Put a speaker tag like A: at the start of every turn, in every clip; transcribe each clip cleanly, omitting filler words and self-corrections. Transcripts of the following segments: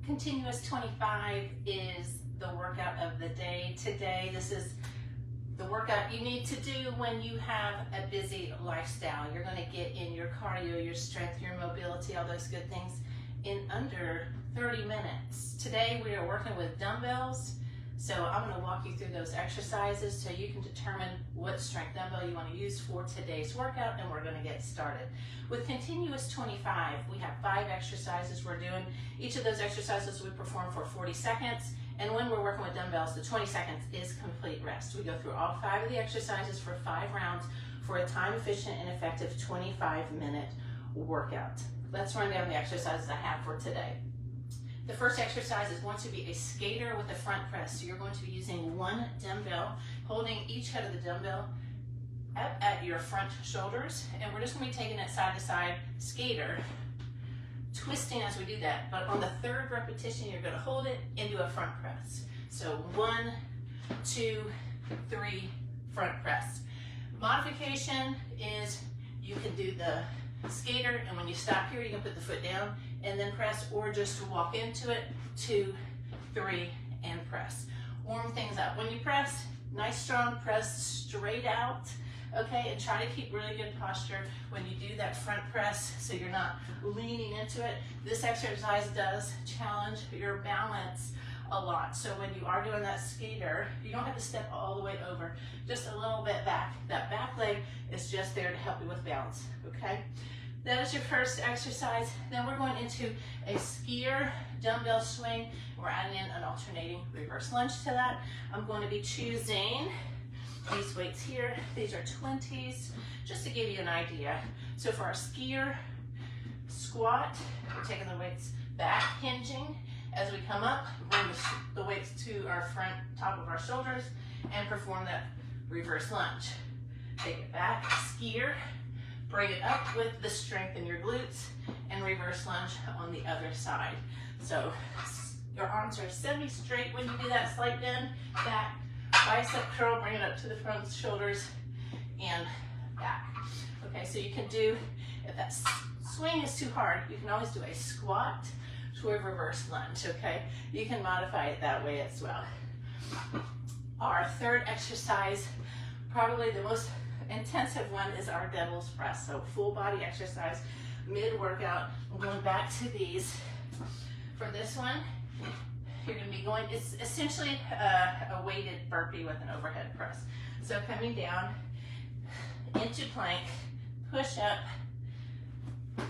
A: Continuous 25 is the workout of the day. Today, this is the workout you need to do when you have a busy lifestyle. You're going to get in your cardio, your strength, your mobility, all those good things in under 30 minutes. Today, we are working with dumbbells. So I'm going to walk you through those exercises so you can determine what strength dumbbell you want to use for today's workout, and we're going to get started. With continuous 25, we have 5 exercises we're doing. Each of those exercises we perform for 40 seconds, and when we're working with dumbbells, the 20 seconds is complete rest. We go through all 5 of the exercises for 5 rounds for a time-efficient and effective 25-minute workout. Let's run down the exercises I have for today. The first exercise is going to be a skater with a front press. So you're going to be using one dumbbell, holding each head of the dumbbell up at your front shoulders, and we're just going to be taking it side to side, skater, twisting as we do that. But on the 3rd repetition, you're going to hold it into a front press. So 1, 2, 3, front press. Modification is you can do the skater, and when you stop here, you can put the foot down and then press, or just to walk into it, 2, 3, and press. Warm things up. When you press, nice strong press straight out, okay, and try to keep really good posture when you do that front press so you're not leaning into it. This exercise does challenge your balance a lot. So when you are doing that skater, you don't have to step all the way over, just a little bit back. That back leg is just there to help you with balance, okay? That is your first exercise. Then we're going into a skier dumbbell swing. We're adding in an alternating reverse lunge to that. I'm going to be choosing these weights here. These are 20s, just to give you an idea. So for our skier squat, we're taking the weights back, hinging. As we come up, bring the weights to our front, top of our shoulders, and perform that reverse lunge. Take it back, skier, bring it up with the strength in your glutes, and reverse lunge on the other side. So your arms are semi-straight when you do that slight bend, back, bicep curl, bring it up to the front shoulders, and back. Okay, so you can do, if that swing is too hard, you can always do a squat to a reverse lunge, okay? You can modify it that way as well. Our 3rd exercise, probably the most intensive one, is our devil's press. So full body exercise, mid-workout. I'm going back to these. For this one, you're going to be going, it's essentially a weighted burpee with an overhead press. So coming down into plank, push up,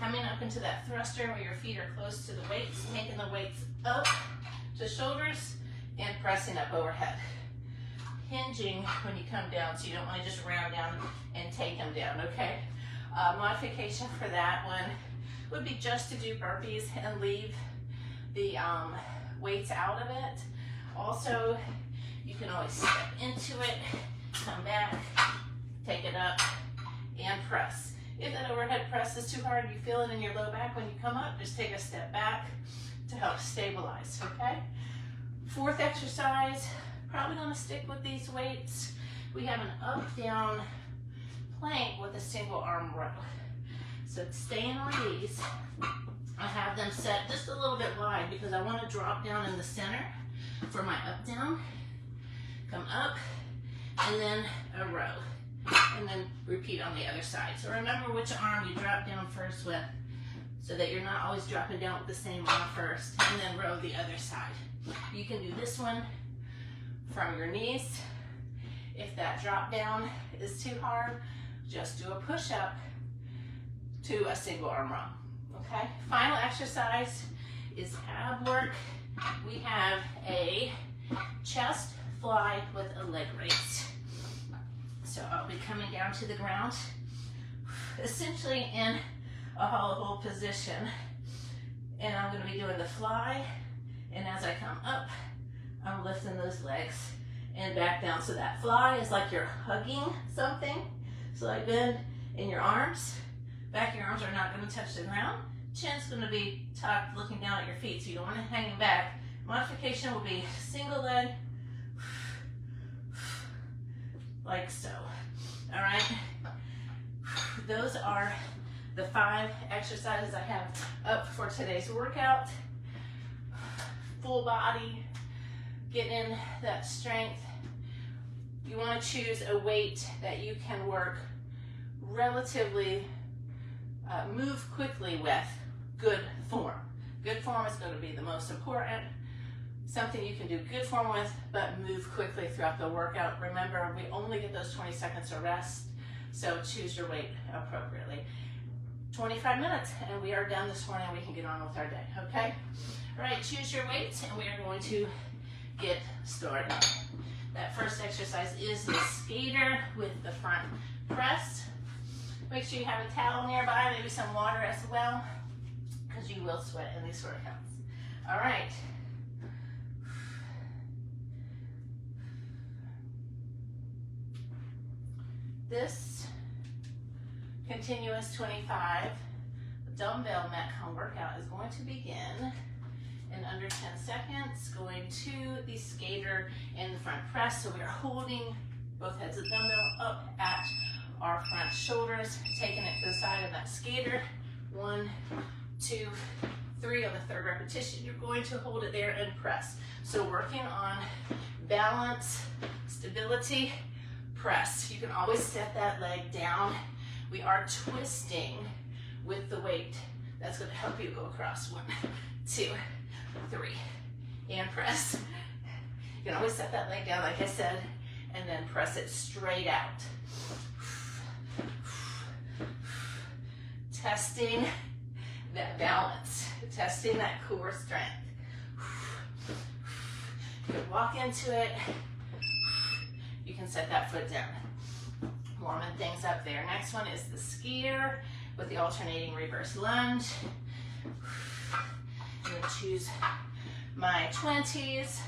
A: coming up into that thruster where your feet are close to the weights, taking the weights up to shoulders and pressing up overhead. Hinging when you come down, so you don't want to just round down and take them down, okay? Modification for that one would be just to do burpees and leave the weights out of it. Also, you can always step into it, come back, take it up, and press. If that overhead press is too hard, you feel it in your low back when you come up, just take a step back to help stabilize, okay? 4th exercise, probably going to stick with these weights. We have an up-down plank with a single arm row. So staying on these, I have them set just a little bit wide because I want to drop down in the center for my up-down. Come up, and then a row. And then repeat on the other side. So remember which arm you drop down first with, so that you're not always dropping down with the same arm first, and then row the other side. You can do this one from your knees. If that drop down is too hard, just do a push up to a single arm row, okay? Final exercise is ab work. We have a chest fly with a leg raise. So I'll be coming down to the ground, essentially in a hollow hold position. And I'm going to be doing the fly. And as I come up, I'm lifting those legs and back down. So that fly is like you're hugging something. So I bend in your arms. Back of your arms are not going to touch the ground. Chin's going to be tucked, looking down at your feet. So you don't want to hang back. Modification will be single leg, like so. All right, those are the 5 exercises I have up for today's workout. full body, getting in that strength. You want to choose a weight that you can work relatively, move quickly with. Good form. Good form is going to be the most important. Something you can do good form with, but move quickly throughout the workout. Remember, we only get those 20 seconds of rest, so choose your weight appropriately. 25 minutes, and we are done this morning. We can get on with our day, okay? All right, choose your weights, and we are going to get started. That first exercise is the skater with the front press. Make sure you have a towel nearby, maybe some water as well, because you will sweat in these workouts. All right. This continuous 25 dumbbell Metcon workout is going to begin in under 10 seconds, going to the skater in the front press. So we are holding both heads of the dumbbell up at our front shoulders, taking it to the side of that skater. 1, 2, 3 on the third repetition. You're going to hold it there and press. So working on balance, stability, press. You can always set that leg down. We are twisting with the weight. That's going to help you go across. 1, 2, 3, and press. You can always set that leg down, like I said, and then press it straight out. Testing that balance, testing that core strength. You can walk into it. You can set that foot down. Warming things up there. Next one is the skier with the alternating reverse lunge. I'm going to choose my 20s.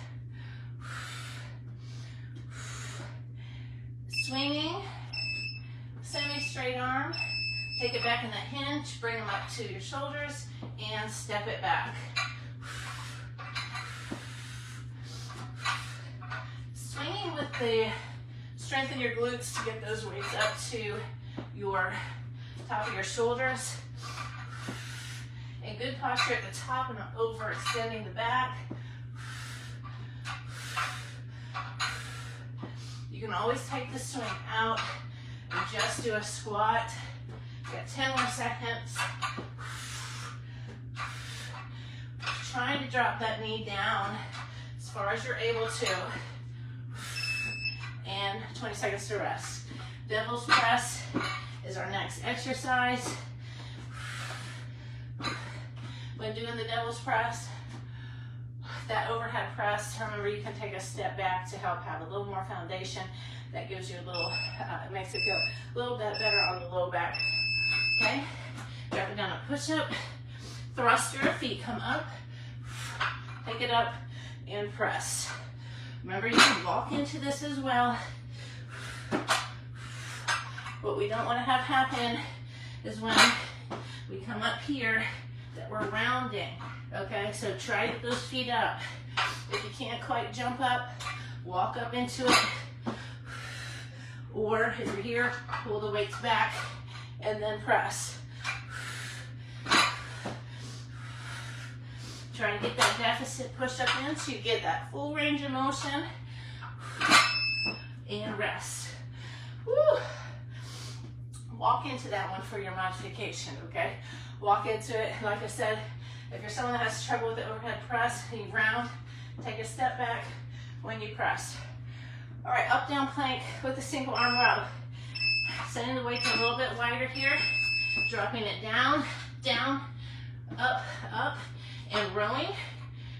A: Swinging, semi-straight arm. Take it back in the hinge, bring them up to your shoulders, and step it back. Swinging with the strengthen your glutes to get those weights up to your top of your shoulders. And good posture at the top and overextending the back. You can always take the swing out and just do a squat. You got 10 more seconds. Trying to drop that knee down as far as you're able to. And 20 seconds to rest. Devil's press is our next exercise. When doing the devil's press, that overhead press, remember you can take a step back to help have a little more foundation. That gives you a little, it makes it feel a little bit better on the low back. Okay, drop it down a push-up, thrust your feet, come up, take it up, and press. Remember, you can walk into this as well. What we don't want to have happen is when we come up here that we're rounding. Okay, so try to get those feet up. If you can't quite jump up, walk up into it. Or if you're here, pull the weights back and then press. Try to get that deficit pushed up in so you get that full range of motion. And rest. Woo. Walk into that one for your modification, okay? Walk into it, like I said, if you're someone that has trouble with the overhead press and you round, take a step back when you press. All right, up, down plank with a single arm row. Sending the weights a little bit wider here, dropping it down, down, up, up, and rowing.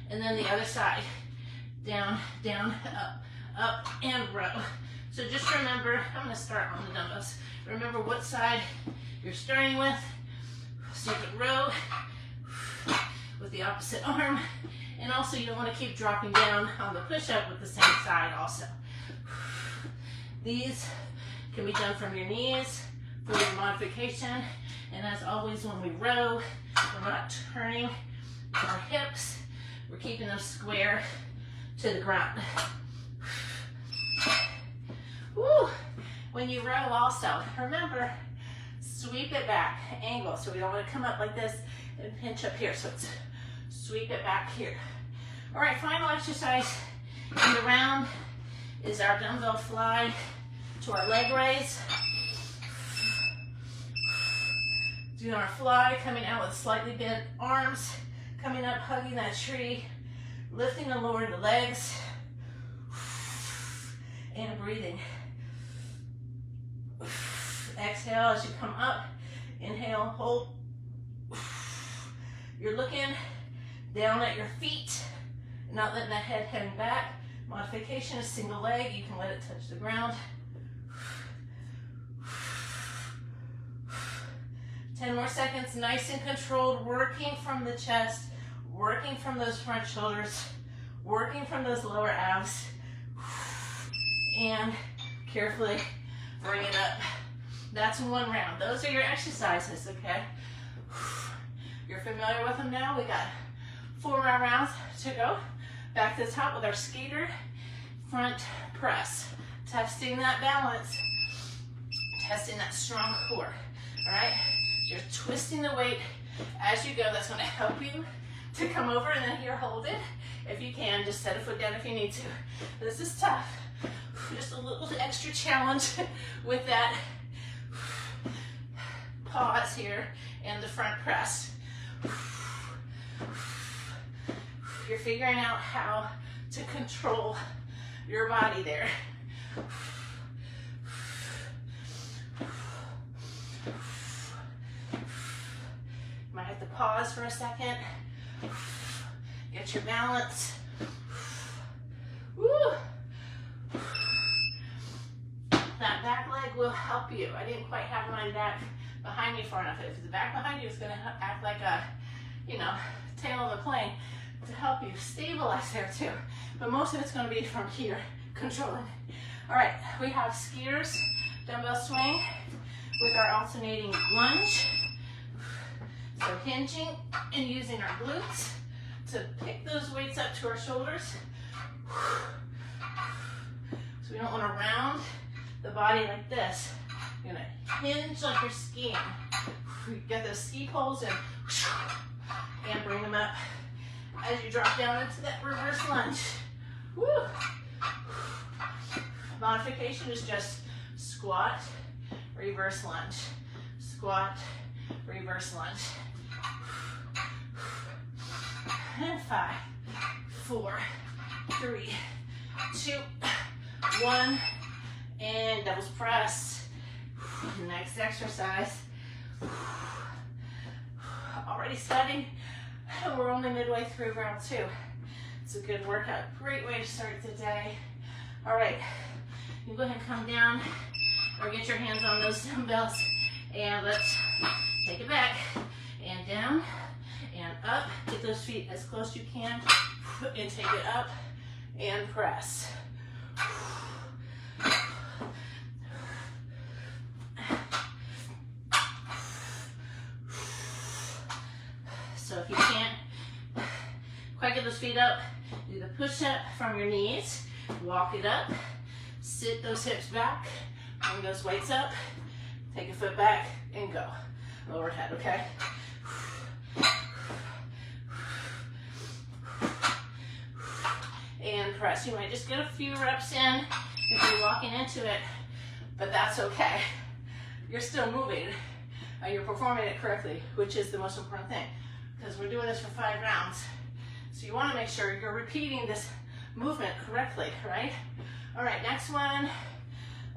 A: And then the other side, down, down, up, and row. So just remember, I'm gonna start on the dumbbells. Remember what side you're starting with. So you can row with the opposite arm. And also you don't want to keep dropping down on the push-up with the same side also. These can be done from your knees for your modification. And as always, when we row, we're not turning our hips. We're keeping them square to the ground. Woo. When you row also, remember, sweep it back, angle. So we don't want to come up like this and pinch up here. So it's sweep it back here. All right, final exercise in the round is our dumbbell fly to our leg raise. Doing our fly, coming out with slightly bent arms, coming up, hugging that tree, lifting and lowering the legs, and breathing. Exhale as you come up, inhale, hold. You're looking down at your feet, not letting that head hang back. Modification is single leg, you can let it touch the ground. 10 more seconds, nice and controlled, working from the chest, working from those front shoulders, working from those lower abs, and carefully bring it up. That's one round. Those are your exercises, okay? You're familiar with them now. We got 4 more rounds to go. Back to the top with our skater front press. Testing that balance, testing that strong core, all right? You're twisting the weight as you go. That's gonna help you to come over, and then here, hold it. If you can, just set a foot down if you need to. This is tough. Just a little extra challenge with that pause here and the front press. You're figuring out how to control your body there. Might have to pause for a second. Get your balance. Woo. That back leg will help you. I didn't quite have mine back behind me far enough. If the back behind you is going to act like a, tail of a plane, to help you stabilize there too. But most of it's going to be from here, controlling. All right, we have skiers, dumbbell swing with our alternating lunge. So hinging and using our glutes to pick those weights up to our shoulders. So we don't want to round the body like this. You're going to hinge like you're skiing. You get those ski poles and bring them up as you drop down into that reverse lunge. Woo. Modification is just squat, reverse lunge, squat, reverse lunge. And 5, 4, 3, 2, 1, and doubles press. Next exercise. Already sweating, and we're only midway through round 2. It's a good workout, great way to start the day. All right, you go ahead and come down or get your hands on those dumbbells, and let's take it back and down and up. Get those feet as close as you can and take it up and press. So if you can't quite get those feet up, do the push-up from your knees, walk it up, sit those hips back, bring those weights up, take a foot back and go. Overhead, okay? And press. You might just get a few reps in if you're walking into it, but that's okay. You're still moving and you're performing it correctly, which is the most important thing, because we're doing this for 5 rounds. So you want to make sure you're repeating this movement correctly, right? All right, next one,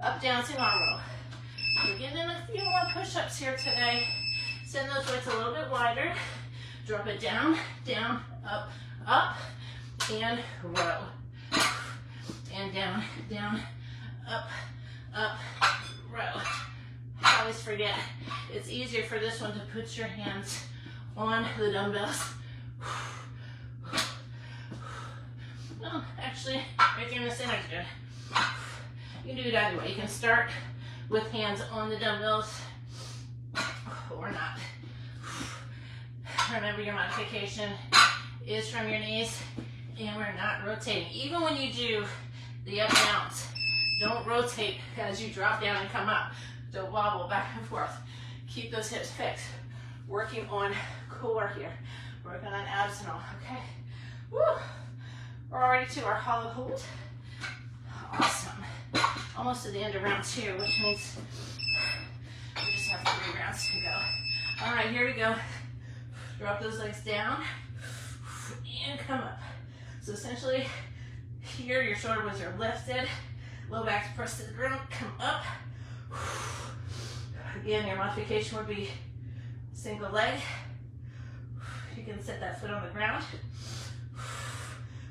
A: up, down, single arm row. We're getting in a few more push-ups here today. Send those weights a little bit wider. Drop it down, down, up, up, and row. And down, down, up, up, row. I always forget. It's easier for this one to put your hands on the dumbbells. Well, actually, right there in the center is good. You can do it either way. You can start with hands on the dumbbells or not. Remember, your modification is from your knees, and we're not rotating. Even when you do the up downs, don't rotate as you drop down and come up. Don't wobble back and forth. Keep those hips fixed. Working on core here. Working on abs and all, okay? Woo! We're already to our hollow hold. Awesome. Almost to the end of round 2, which means we just have 3 rounds to go. All right, here we go. Drop those legs down and come up. So essentially, here your shoulder blades are lifted, low back's pressed to the ground, come up. Again, your modification would be single leg. You can set that foot on the ground.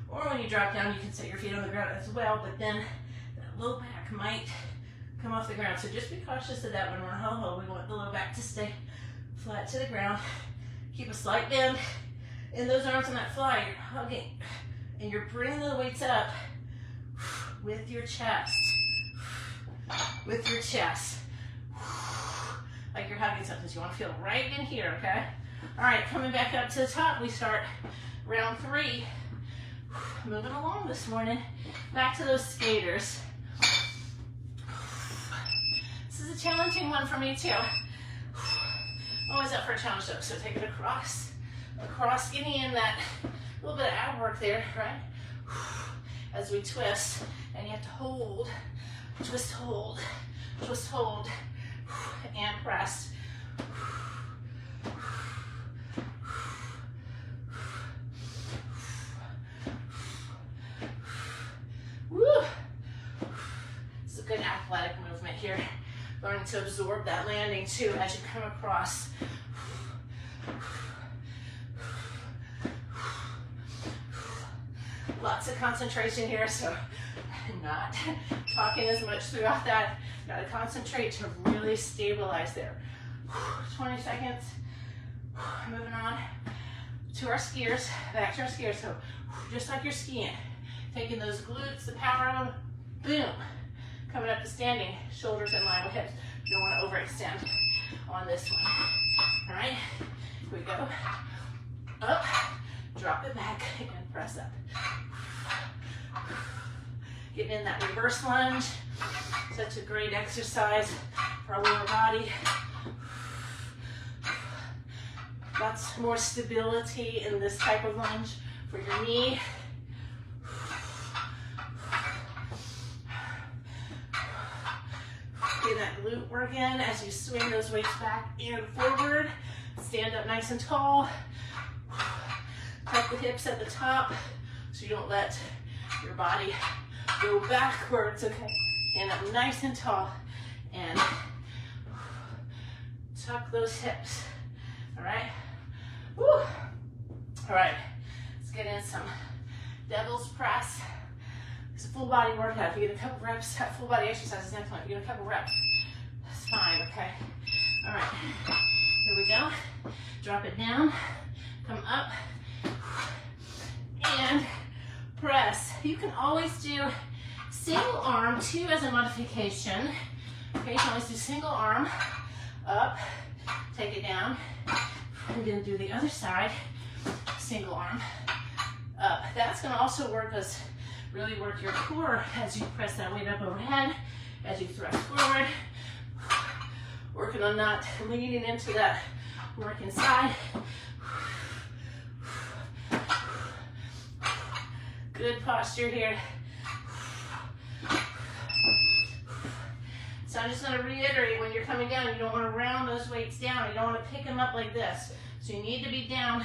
A: Or when you drop down, you can set your feet on the ground as well, but then that low back might come off the ground. So just be cautious of that when we're ho-ho. We want the low back to stay flat to the ground. Keep a slight bend in those arms on that fly. You're hugging and you're bringing the weights up with your chest. With your chest. Like you're hugging something. So you want to feel right in here, okay? All right, coming back up to the top, we start round 3. Moving along this morning. Back to those skaters. This is a challenging one for me too. Always up for a challenge though, so take it across, getting in that little bit of ab work there, right? As we twist, and you have to hold, twist, hold, and press. Woo! It's a good athletic movement here. Learning to absorb that landing too as you come across. Lots of concentration here, so I'm not talking as much throughout that. Gotta concentrate to really stabilize there. 20 seconds. Moving on to our skiers, back to our skiers. So just like you're skiing, taking those glutes, the power of them, boom. Coming up to standing, shoulders in line with hips. You don't want to overextend on this one. All right, here we go. Up, drop it back, and press up. Getting in that reverse lunge. Such a great exercise for our lower body. Lots more stability in this type of lunge for your knee. Get that glute work in as you swing those weights back and forward. Stand up nice and tall. Tuck the hips at the top so you don't let your body go backwards, okay? Stand up nice and tall and tuck those hips, all right? Woo. All right, let's get in some devil's press. It's a full body workout. If you get a couple reps, full body exercises next one. If you get a couple reps, that's fine, okay? All right, here we go. Drop it down, come up, and press. You can always do single arm, 2 as a modification. Okay, you can always do single arm, up, take it down. I'm gonna do the other side, single arm, up. That's gonna also work as really work your core as you press that weight up overhead, as you thrust forward. Working on not leaning into that work inside. Good posture here. So I'm just going to reiterate, when you're coming down, you don't want to round those weights down. You don't want to pick them up like this. So you need to be down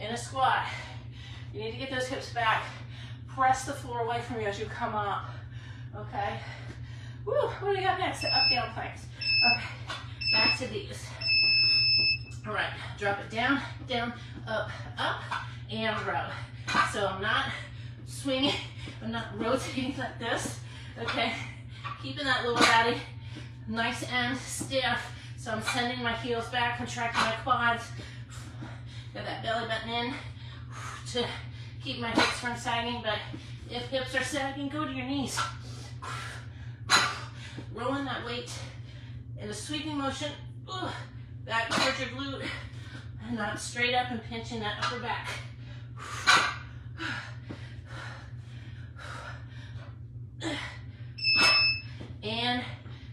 A: in a squat. You need to get those hips back. Press the floor away from you as you come up. Okay? Woo, what do we got next? Up, down planks. Okay, back to these. All right, drop it down, down, up, and row. So I'm not swinging, I'm not rotating like this, okay? Keeping that lower body nice and stiff. So I'm sending my heels back, contracting my quads. Got that belly button in to keep my hips from sagging, but if hips are sagging, go to your knees. Rolling that weight in a sweeping motion, back towards your glute, and not straight up and pinching that upper back. And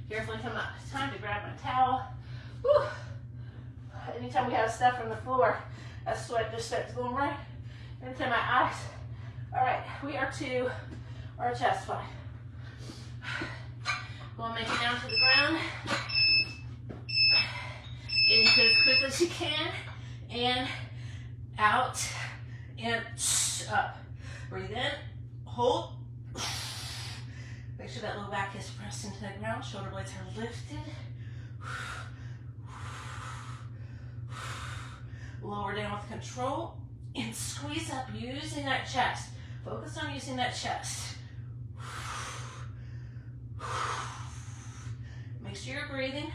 A: carefully come up. It's time to grab my towel. Whew. Anytime we have stuff on the floor, that sweat just starts going right into my eyes. All right, we are to our chest fly. Go and make it down to the ground. Get into it as quick as you can. And out and up. Breathe in, hold. Make sure that low back is pressed into the ground. Shoulder blades are lifted. Lower down with control and squeeze up using that chest. Focus on using that chest. Make sure you're breathing.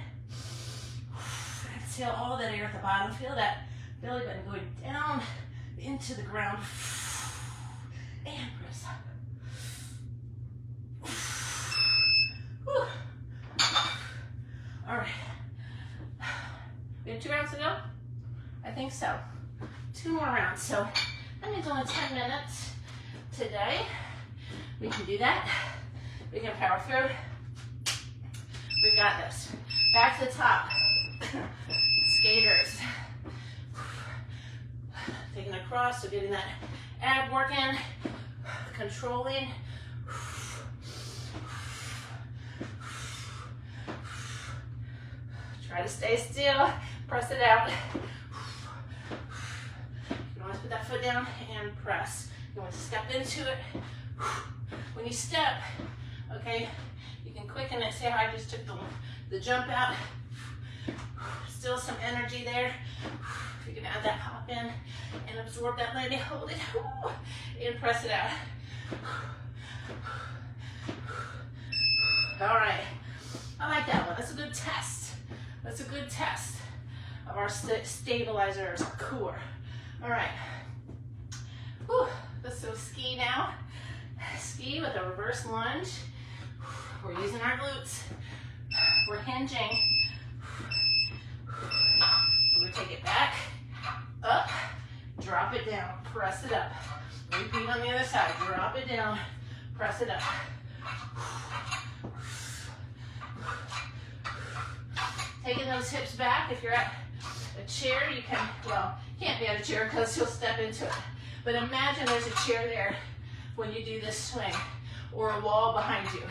A: Exhale all that air at the bottom. Feel that belly button going down into the ground. And press up. Whew. All right. We have 2 rounds to go? I think so. 2 more rounds. So that means only 10 minutes today. We can do that. We can power through. We got this. Back to the top. Skaters. Taking across, so getting that ab work in. Controlling. Try to stay still. Press it out. You want to put that foot down and press. You want to step into it. When you step, okay, you can quicken it. See how I just took the jump out? Still some energy there. You can add that hop in and absorb that landing. Hold it and press it out. All right. I like that one. That's a good test. That's a good test of our stabilizers, our core. All right. Whew. Let's do ski now. Ski with a reverse lunge. We're using our glutes. We're hinging. We're going to take it back, up, drop it down, press it up. Repeat on the other side. Drop it down, press it up. Taking those hips back. If you're at a chair, you can, well, you can't be at a chair because you'll step into it. But imagine there's a chair there when you do this swing, or a wall behind you.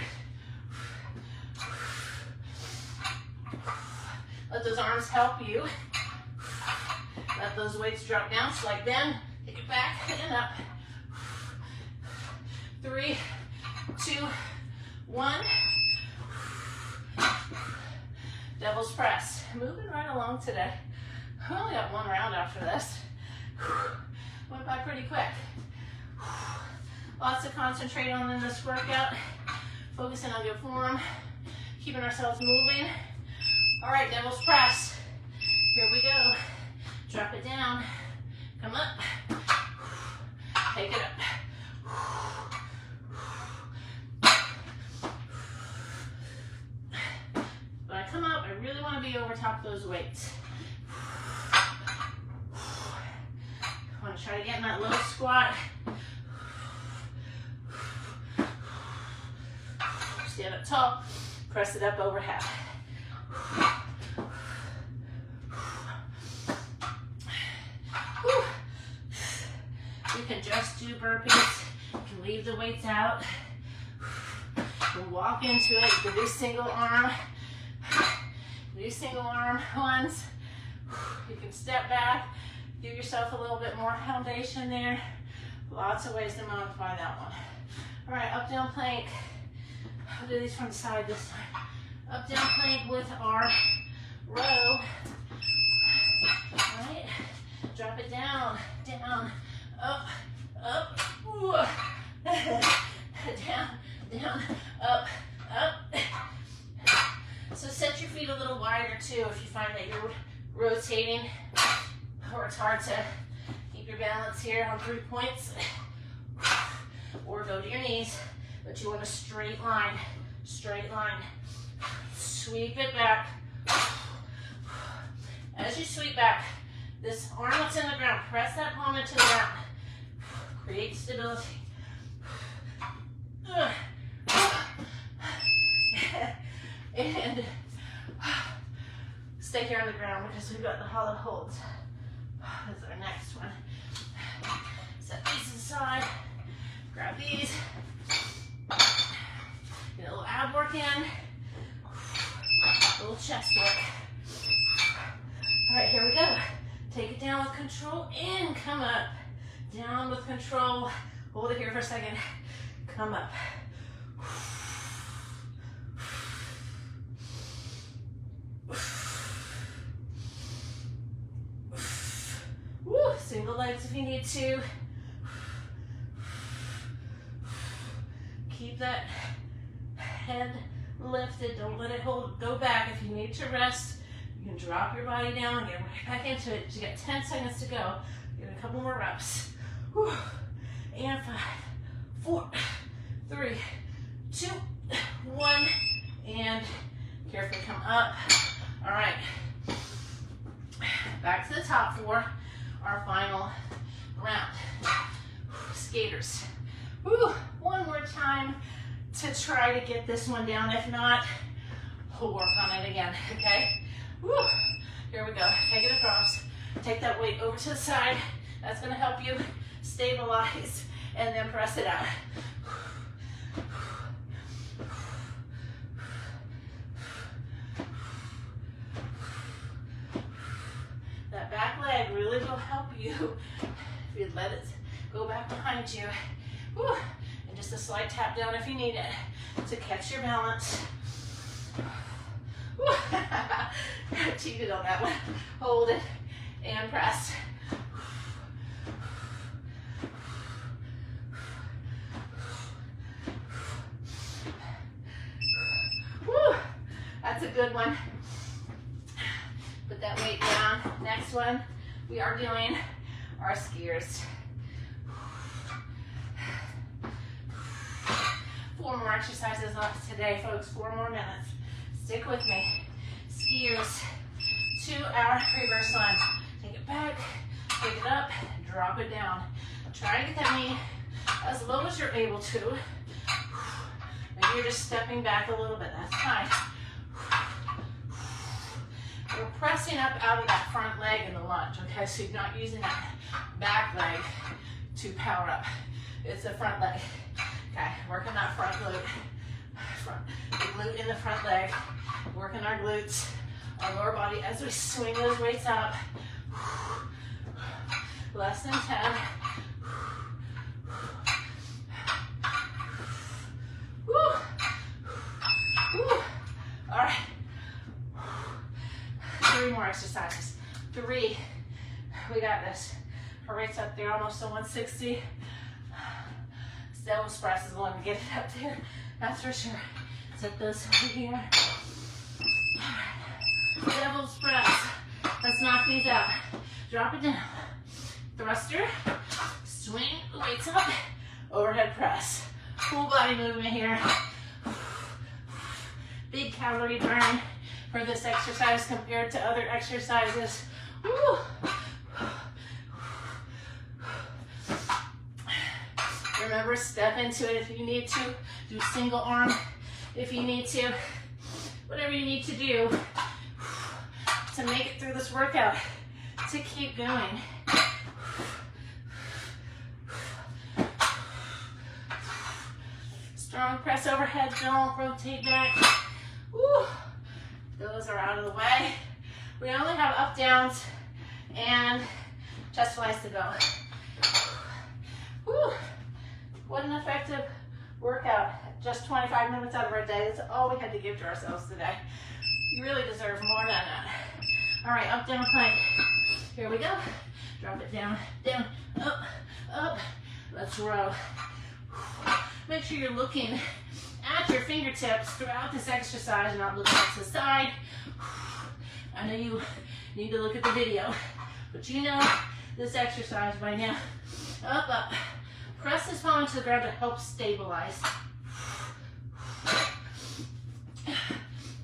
A: Let those arms help you. Let those weights drop down. Slight bend. Take it back and up. 3, 2, 1. Devil's press. Moving right along today. We only got 1 round after this. Went by pretty quick. Lots to concentrate on in this workout. Focusing on good form. Keeping ourselves moving. All right, devil's press. Here we go. Drop it down. Come up. Take it up. When I come up, I really want to be over top of those weights. I want to try to get in that low squat. Stand up tall. Press it up overhead. You can just do burpees. You can leave the weights out. You can walk into it. You can do single arm. Do single arm ones. You can step back. Give yourself a little bit more foundation there. Lots of ways to modify that one. All right, up down plank. I'll do these from the side this time. Up down plank with our row. All right, drop it down, down, up, up, ooh. Down, down, up, up. So set your feet a little wider too if you find that you're rotating or it's hard to keep your balance here on 3 points. Or go to your knees, but you want a straight line, straight line. Sweep it back. As you sweep back, this arm that's in the ground, press that palm into the ground. Create stability. And stay here on the ground because we've got the hollow holds. That's our next one. Set these aside. work in. A little chest work. All right, here we go. Take it down with control and come up. Down with control. Hold it here for a second. Come up. Woo, single legs if you need to. Keep that head lifted. Don't let it go back. If you need to rest, you can drop your body down, get right back into it. You got 10 seconds to go. Get a couple more reps. Whew. And 5, 4, 3, 2, 1. And carefully come up. All right. Back to the top for our final round. Skaters. Whew. One more time to try to get this one down. If not, we'll work on it again, okay? Woo. Here we go. Take it across. Take that weight over to the side. That's going to help you stabilize and then press it out. That back leg really will help you if you let it go back behind you. Woo. And just a slight tap down if you need it to catch your balance. I cheated on that one. Hold it and press. Woo. That's a good one. Put that weight down. Next one, we are doing our skiers. 4 more exercises left today, folks. 4 more minutes. Stick with me. Skiers to our reverse lunge. Take it back, pick it up, drop it down. Try to get that knee as low as you're able to. Maybe you're just stepping back a little bit. That's fine. We're pressing up out of that front leg in the lunge, okay? So you're not using that back leg to power up. It's the front leg. Okay, working that front glute. The glute in the front leg. Working our glutes, our lower body as we swing those weights up. Less than 10. Woo. Woo. All right. 3 more exercises. 3. We got this. Our rate's up there, almost to 160. Devil's press is the one to get it up there. That's for sure. Set those over here. Devil's press. Let's knock these out. Drop it down. Thruster. Swing the weights up. Overhead press. Full body movement here. Big calorie burn for this exercise compared to other exercises. Woo. Remember, step into it if you need to. Do single arm if you need to. Whatever you need to do to make it through this workout, to keep going. Strong press overhead, don't rotate back. Woo. Those are out of the way. We only have up, downs, and chest flies to go. Woo. What an effective workout. Just 25 minutes out of our day. That's all we had to give to ourselves today. You really deserve more than that. All right, up, down, plank. Here we go. Drop it down, down, up, up. Let's row. Make sure you're looking at your fingertips throughout this exercise, not looking to the side. I know you need to look at the video, but you know this exercise by now. Up, up. Press this palm into the ground to help stabilize.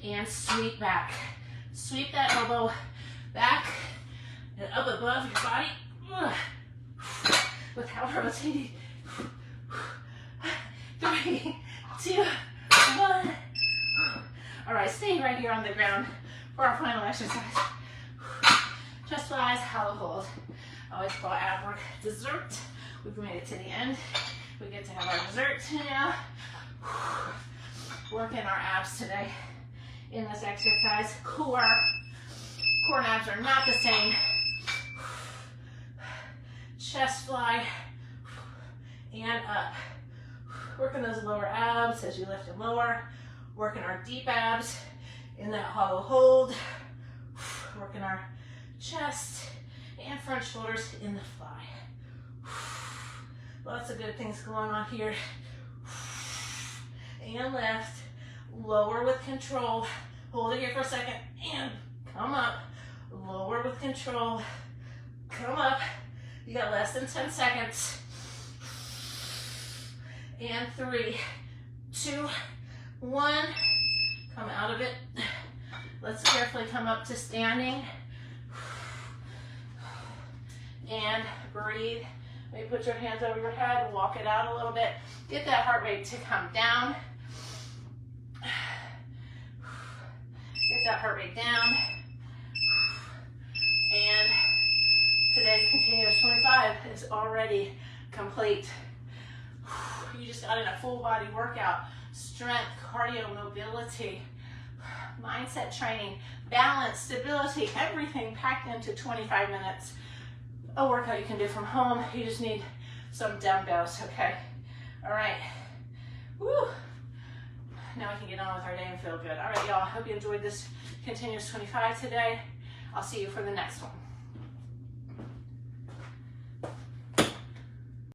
A: And sweep back. Sweep that elbow back and up above your body without rotating. 3, 2, 1. All right, stay right here on the ground for our final exercise. Chest flies, hollow hold. I always call ab work dessert. We've made it to the end. We get to have our dessert now. Working our abs today in this exercise. Core and abs are not the same. Chest fly and up. Working those lower abs as you lift and lower. Working our deep abs in that hollow hold. Working our chest and front shoulders in the fly. Lots of good things going on here. And lift. Lower with control. Hold it here for a second and come up. Lower with control. Come up. You got less than 10 seconds. And 3, 2, 1. Come out of it. Let's carefully come up to standing. And breathe. Maybe put your hands over your head, walk it out a little bit. Get that heart rate to come down. Get that heart rate down. And today's continuous 25 is already complete. You just got in a full body workout. Strength, cardio, mobility, mindset training, balance, stability, everything packed into 25 minutes. A workout you can do from home. You just need some dumbbells, okay? All right. Woo. Now we can get on with our day and feel good. All right, y'all. I hope you enjoyed this continuous 25 today. I'll see you for the next one.